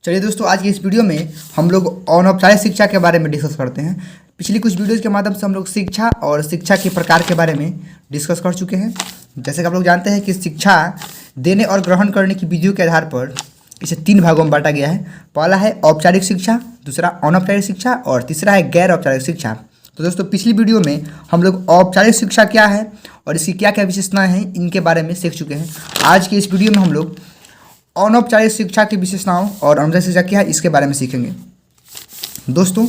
चलिए दोस्तों, आज की इस वीडियो में हम लोग अनौपचारिक शिक्षा के बारे में डिस्कस करते हैं। पिछली कुछ वीडियोज़ के माध्यम से हम लोग शिक्षा और शिक्षा के प्रकार के बारे में डिस्कस कर चुके हैं। जैसे कि आप लोग जानते हैं कि शिक्षा देने और ग्रहण करने की विधियों के आधार पर इसे 3 भागों में बांटा गया है। पहला है औपचारिक शिक्षा, दूसरा अनौपचारिक शिक्षा और तीसरा है गैर औपचारिक शिक्षा। तो दोस्तों, पिछली वीडियो में हम लोग औपचारिक शिक्षा क्या है और इसकी क्या क्या विशेषताएँ हैं इनके बारे में सीख चुके हैं। आज के इस वीडियो में हम लोग अनौपचारिक शिक्षा की विशेषताओं और अनौपचारिक शिक्षा क्या है इसके बारे में सीखेंगे। दोस्तों,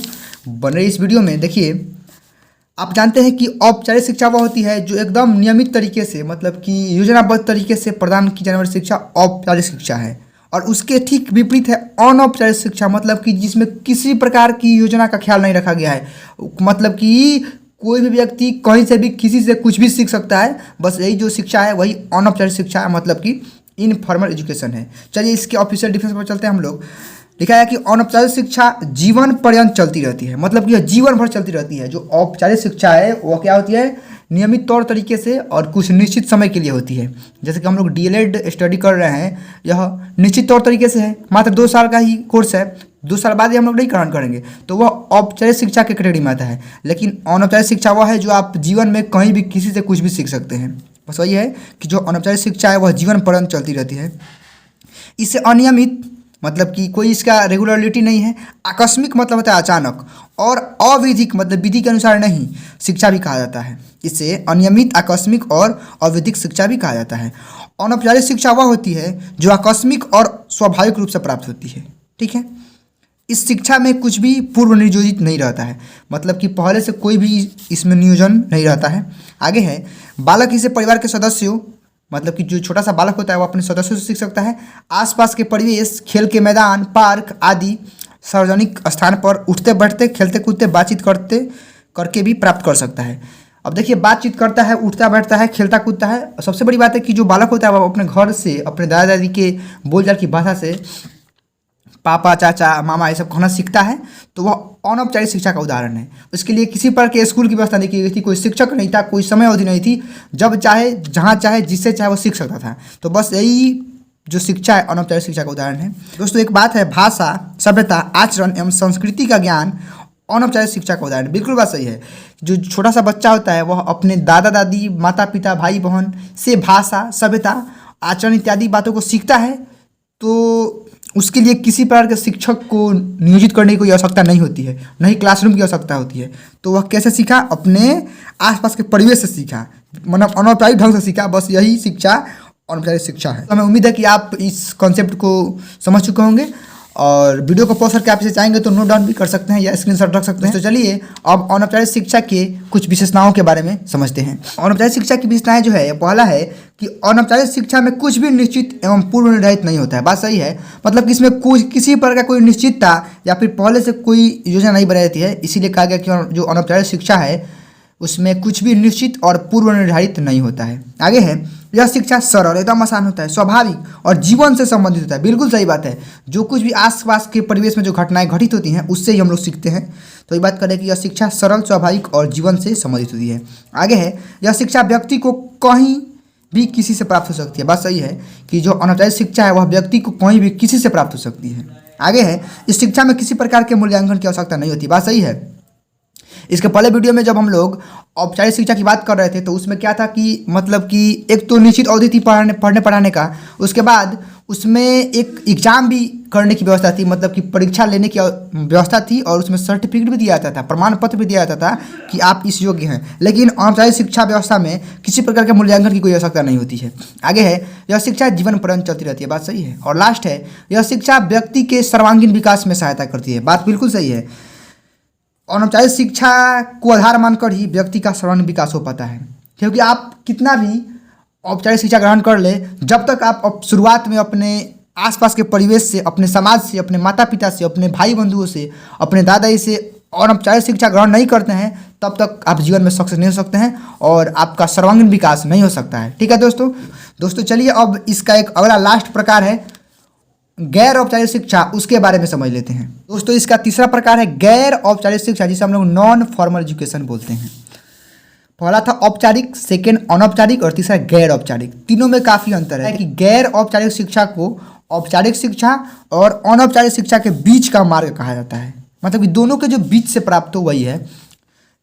बन रही इस वीडियो में देखिए, आप जानते हैं कि औपचारिक शिक्षा वह होती है जो एकदम नियमित तरीके से, मतलब कि योजनाबद्ध तरीके से प्रदान की जाने वाली शिक्षा औपचारिक शिक्षा है। और उसके ठीक विपरीत है अनौपचारिक शिक्षा, मतलब कि जिसमें किसी प्रकार की योजना का ख्याल नहीं रखा गया है। मतलब कि कोई भी व्यक्ति कहीं से भी किसी से कुछ भी सीख सकता है। बस यही जो शिक्षा है वही अनौपचारिक शिक्षा है, मतलब कि इनफॉर्मल एजुकेशन है। चलिए इसके ऑफिशियल डिफरेंस पर चलते हैं हम लोग। लिखा है कि अनौपचारिक शिक्षा जीवन पर्यंत चलती रहती है, मतलब कि यह जीवन भर चलती रहती है। जो औपचारिक शिक्षा है वह क्या होती है, नियमित तौर तरीके से और कुछ निश्चित समय के लिए होती है। जैसे कि हम लोग डीएलएड स्टडी कर रहे हैं, यह निश्चित तौर तरीके से है, मात्र 2 साल का ही कोर्स है, 2 साल बाद ही हम लोग नहीं ग्रहण करेंगे, तो वह औपचारिक शिक्षा के कैटेगरी में आता है। लेकिन अनौपचारिक शिक्षा वह है जो आप जीवन में कहीं भी किसी से कुछ भी सीख सकते हैं। बस वही है कि जो अनौपचारिक शिक्षा है वह जीवन पर्यंत चलती रहती है। इससे अनियमित, मतलब कि कोई इसका रेगुलरिटी नहीं है। आकस्मिक मतलब होता है अचानक, और अविधिक मतलब विधि के अनुसार नहीं शिक्षा भी कहा जाता है। इसे अनियमित, आकस्मिक और अविधिक शिक्षा भी कहा जाता है। अनौपचारिक शिक्षा वह होती है जो आकस्मिक और स्वाभाविक रूप से प्राप्त होती है। ठीक है, इस शिक्षा में कुछ भी पूर्व नियोजित नहीं रहता है, मतलब कि पहले से कोई भी इसमें नियोजन नहीं रहता है। आगे है, बालक इसे परिवार के सदस्यों, मतलब कि जो छोटा सा बालक होता है वो अपने सदस्यों से सीख सकता है। आसपास के परिवेश, खेल के मैदान, पार्क आदि सार्वजनिक स्थान पर उठते बैठते, खेलते कूदते, बातचीत करते करके भी प्राप्त कर सकता है। अब देखिए, बातचीत करता है, उठता बैठता है, खेलता कूदता है। सबसे बड़ी बात है कि जो बालक होता है वो अपने घर से, अपने दादा दादी के बोलचाल की भाषा से पापा, चाचा, मामा ये सब कहना सीखता है। तो वह अनौपचारिक शिक्षा का उदाहरण है। उसके लिए किसी प्रकार के स्कूल की व्यवस्था नहीं की गई थी, कोई शिक्षक नहीं था, कोई समय अवधि नहीं थी। जब चाहे, जहाँ चाहे, जिससे चाहे वो सीख सकता था। तो बस यही जो शिक्षा है अनौपचारिक शिक्षा का उदाहरण है। दोस्तों, एक बात है, भाषा, सभ्यता, आचरण एवं संस्कृति का ज्ञान अनौपचारिक शिक्षा का उदाहरण। बिल्कुल बात सही है। जो छोटा सा बच्चा होता है वह अपने दादा दादी, माता पिता, भाई बहन से भाषा, सभ्यता, आचरण इत्यादि बातों को सीखता है। तो उसके लिए किसी प्रकार के शिक्षक को नियोजित करने की कोई आवश्यकता नहीं होती है, नहीं क्लासरूम की आवश्यकता होती है। तो वह कैसे सीखा, अपने आसपास के परिवेश से सीखा, मतलब अनौपचारिक ढंग से सीखा। बस यही शिक्षा अनौपचारिक शिक्षा है। तो हमें उम्मीद है कि आप इस कॉन्सेप्ट को समझ चुके होंगे, और वीडियो को पॉज करके आप इसे चाहेंगे तो नोट डाउन भी कर सकते हैं या स्क्रीनशॉट रख सकते हैं। तो चलिए अब अनौपचारिक शिक्षा के कुछ विशेषताओं के बारे में समझते हैं। अनौपचारिक शिक्षा की विशेषताएं जो है, पहला है कि अनौपचारिक शिक्षा में कुछ भी निश्चित एवं पूर्व निर्धारित नहीं होता है। बात सही है, मतलब कि इसमें कुछ किसी प्रकार का कोई निश्चितता या फिर पहले से कोई योजना नहीं बनाई रहती है। इसीलिए कहा गया कि जो अनौपचारिक शिक्षा है उसमें कुछ भी निश्चित और पूर्व निर्धारित नहीं होता है। आगे है, यह शिक्षा सरल, एकदम आसान होता है, स्वाभाविक और जीवन से संबंधित होता है। बिल्कुल सही बात है। जो कुछ भी आसपास के परिवेश में जो घटनाएं घटित होती हैं उससे ही हम लोग सीखते हैं। तो ये बात करें कि यह शिक्षा सरल, स्वाभाविक और जीवन से संबंधित होती है। आगे है, यह शिक्षा व्यक्ति को कहीं भी किसी से प्राप्त हो सकती है। बात सही है कि जो अनौपचारिक शिक्षा है वह व्यक्ति को कहीं भी किसी से प्राप्त हो सकती है। आगे है, इस शिक्षा में किसी प्रकार के मूल्यांकन की आवश्यकता नहीं होती। बात सही है। इसके पहले वीडियो में जब हम लोग औपचारिक शिक्षा की बात कर रहे थे तो उसमें क्या था कि मतलब कि एक तो निश्चित अवधि थी पढ़ने पढ़ाने का, उसके बाद उसमें एक एग्जाम भी करने की व्यवस्था थी, मतलब कि परीक्षा लेने की व्यवस्था थी, और उसमें सर्टिफिकेट भी दिया जाता था, प्रमाण पत्र भी दिया जाता था कि आप इस योग्य हैं। लेकिन अनौपचारिक शिक्षा व्यवस्था में किसी प्रकार के मूल्यांकन की कोई आवश्यकता नहीं होती है। आगे है, यह शिक्षा जीवन पर्यंत चलती रहती है। बात सही है। और लास्ट है, यह शिक्षा व्यक्ति के सर्वांगीण विकास में सहायता करती है। बात बिल्कुल सही है। अनौपचारिक शिक्षा को आधार मानकर ही व्यक्ति का सर्वांगीण विकास हो पाता है, क्योंकि आप कितना भी औपचारिक शिक्षा ग्रहण कर ले, जब तक आप शुरुआत में अपने आसपास के परिवेश से, अपने समाज से, अपने माता पिता से, अपने भाई बंधुओं से, अपने दादाजी से अनौपचारिक शिक्षा ग्रहण नहीं करते हैं, तब तक आप जीवन में सक्सेस नहीं हो सकते हैं और आपका सर्वांगीण विकास नहीं हो सकता है। ठीक है दोस्तों, चलिए अब इसका एक अगला लास्ट प्रकार है गैर औपचारिक शिक्षा, उसके बारे में समझ लेते हैं। दोस्तों, इसका तीसरा प्रकार है गैर औपचारिक शिक्षा, जिसे हम लोग नॉन फॉर्मल एजुकेशन बोलते हैं। पहला था औपचारिक, सेकेंड अनौपचारिक और तीसरा गैर औपचारिक। तीनों में काफ़ी अंतर है कि गैर औपचारिक शिक्षा को औपचारिक शिक्षा और अनौपचारिक शिक्षा के बीच का मार्ग कहा जाता है। मतलब कि दोनों के जो बीच से प्राप्त हो वही है।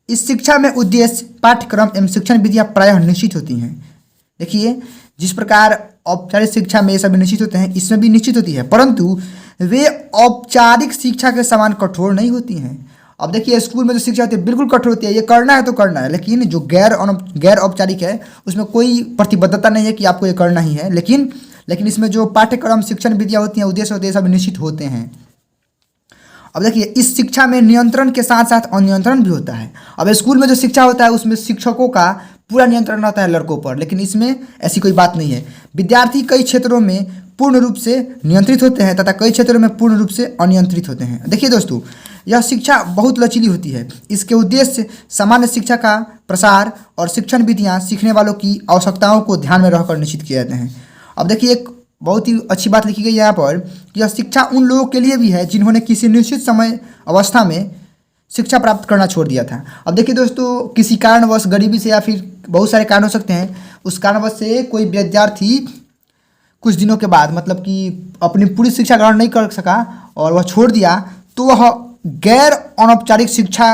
इस शिक्षा में उद्देश्य, पाठ्यक्रम एवं शिक्षण विधियाँ प्रायः निश्चित होती हैं। देखिए, जिस प्रकार औपचारिक शिक्षा में ये सभी निश्चित होते हैं, इसमें भी निश्चित होती है, परंतु वे औपचारिक शिक्षा के समान कठोर नहीं होती हैं। अब देखिए, स्कूल में जो शिक्षा होती है बिल्कुल कठोर होती है, ये करना है तो करना है, लेकिन जो गैर औपचारिक है उसमें कोई प्रतिबद्धता नहीं है कि आपको ये करना ही है। लेकिन इसमें जो पाठ्यक्रम, शिक्षण विधियाँ होती हैं, उद्देश्य होते हैं, सभी निश्चित होते हैं। अब देखिए, इस शिक्षा में नियंत्रण के साथ साथ अनियंत्रण भी होता है। अब स्कूल में जो शिक्षा होता है उसमें शिक्षकों का पूरा नियंत्रण होता है लड़कों पर, लेकिन इसमें ऐसी कोई बात नहीं है। विद्यार्थी कई क्षेत्रों में पूर्ण रूप से नियंत्रित होते हैं तथा कई क्षेत्रों में पूर्ण रूप से अनियंत्रित होते हैं। देखिए दोस्तों, यह शिक्षा बहुत लचीली होती है। इसके उद्देश्य सामान्य शिक्षा का प्रसार और शिक्षण विधियाँ सीखने वालों की आवश्यकताओं को ध्यान में रखकर निश्चित किए जाते हैं। अब देखिए, एक बहुत ही अच्छी बात लिखी गई है यहाँ पर कि यह शिक्षा उन लोगों के लिए भी है जिन्होंने किसी निश्चित समय अवस्था में शिक्षा प्राप्त करना छोड़ दिया था। अब देखिए दोस्तों, किसी कारणवश, गरीबी से या फिर बहुत सारे कारण हो सकते हैं, उस कारणवश से कोई विद्यार्थी कुछ दिनों के बाद मतलब कि अपनी पूरी शिक्षा ग्रहण नहीं कर सका और वह छोड़ दिया, तो वह गैर अनौपचारिक शिक्षा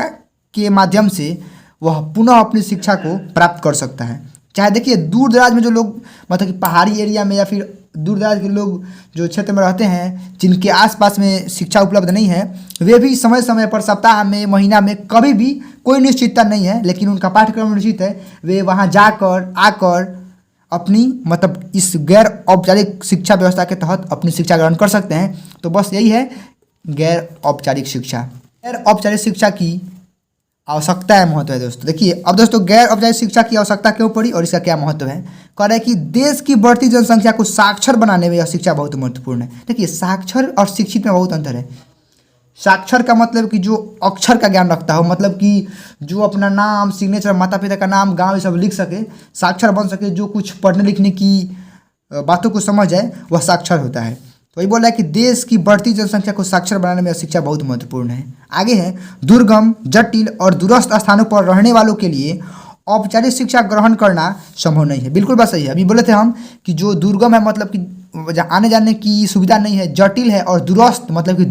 के माध्यम से वह पुनः अपनी शिक्षा को प्राप्त कर सकता है। चाहे देखिए, दूर दराज में जो लोग मतलब कि पहाड़ी एरिया में या फिर दूर दराज के लोग जो क्षेत्र में रहते हैं, जिनके आसपास में शिक्षा उपलब्ध नहीं है, वे भी समय समय पर, सप्ताह में, महीना में, कभी भी कोई निश्चितता नहीं है, लेकिन उनका पाठ्यक्रम निश्चित है। वे वहाँ जाकर आकर अपनी मतलब इस गैर औपचारिक शिक्षा व्यवस्था के तहत अपनी शिक्षा ग्रहण कर सकते हैं। तो बस यही है गैर औपचारिक शिक्षा। गैर औपचारिक शिक्षा की आवश्यकता है, महत्व है दोस्तों। देखिए, अब दोस्तों, गैर औपचारिक शिक्षा की आवश्यकता क्यों पड़ी और इसका क्या महत्व है? कह रहा है कि देश की बढ़ती जनसंख्या को साक्षर बनाने में यह शिक्षा बहुत महत्वपूर्ण है। देखिए, साक्षर और शिक्षित में बहुत अंतर है। साक्षर का मतलब कि जो अक्षर का ज्ञान रखता हो, मतलब कि जो अपना नाम, सिग्नेचर, माता पिता का नाम, गांव, ये सब लिख सके, साक्षर बन सके, जो कुछ पढ़ने लिखने की बातों को समझ जाए, वह साक्षर होता है। तो ये बोल रहा है कि देश की बढ़ती जनसंख्या को साक्षर बनाने में शिक्षा बहुत महत्वपूर्ण है। आगे है, दुर्गम, जटिल और दूरस्थ स्थानों पर रहने वालों के लिए औपचारिक शिक्षा ग्रहण करना संभव नहीं है। बिल्कुल बात सही है। अभी बोले थे हम कि जो दुर्गम है मतलब कि आने जाने की सुविधा नहीं है, जटिल है, और दूरस्थ मतलब कि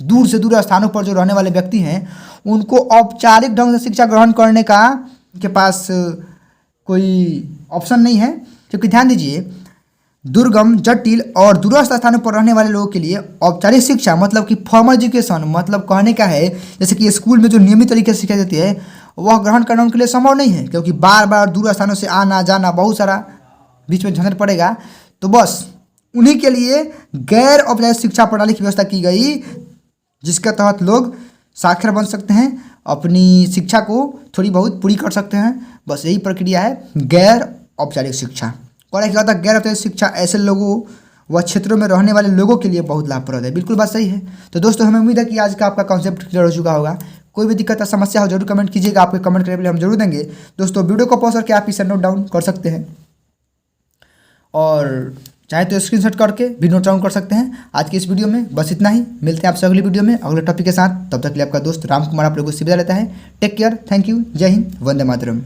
दूर से दूर स्थानों पर जो रहने वाले व्यक्ति हैं, उनको औपचारिक ढंग से शिक्षा ग्रहण करने का उनके पास कोई ऑप्शन नहीं है। क्योंकि ध्यान दीजिए, दुर्गम, जटिल और दूरस्थ स्थानों पर रहने वाले लोगों के लिए औपचारिक शिक्षा मतलब कि फॉर्मल एजुकेशन, मतलब कहने का है जैसे कि स्कूल में जो नियमित तरीके से शिक्षा देती है, वह ग्रहण करना उनके लिए संभव नहीं है, क्योंकि बार बार दूर स्थानों से आना जाना, बहुत सारा बीच में झंझट पड़ेगा। तो बस उन्हीं के लिए गैर औपचारिक शिक्षा प्रणाली की व्यवस्था की गई, जिसके तहत लोग साक्षर बन सकते हैं, अपनी शिक्षा को थोड़ी बहुत पूरी कर सकते हैं। बस यही प्रक्रिया है गैर औपचारिक शिक्षा। और एक था, गैर औपचारिक शिक्षा ऐसे लोगों व क्षेत्रों में रहने वाले लोगों के लिए बहुत लाभप्रद है। बिल्कुल बात सही है। तो दोस्तों, हमें उम्मीद है कि आज का आपका कॉन्सेप्ट क्लियर हो चुका होगा। कोई भी दिक्कत या समस्या हो जरूर कमेंट कीजिएगा, आपके कमेंट करने के लिए हम जरूर देंगे। दोस्तों, वीडियो को पॉज करके आप इसे नोट डाउन कर सकते हैं और चाहे तो स्क्रीनशॉट करके भी नोट डाउन कर सकते हैं। आज की इस वीडियो में बस इतना ही। मिलते हैं आपसे अगली वीडियो में अगले टॉपिक के साथ। तब तक के लिए आपका दोस्त राम कुमार आप लोगों को विदा लेता है। टेक केयर, थैंक यू, जय हिंद, वंदे मातरम।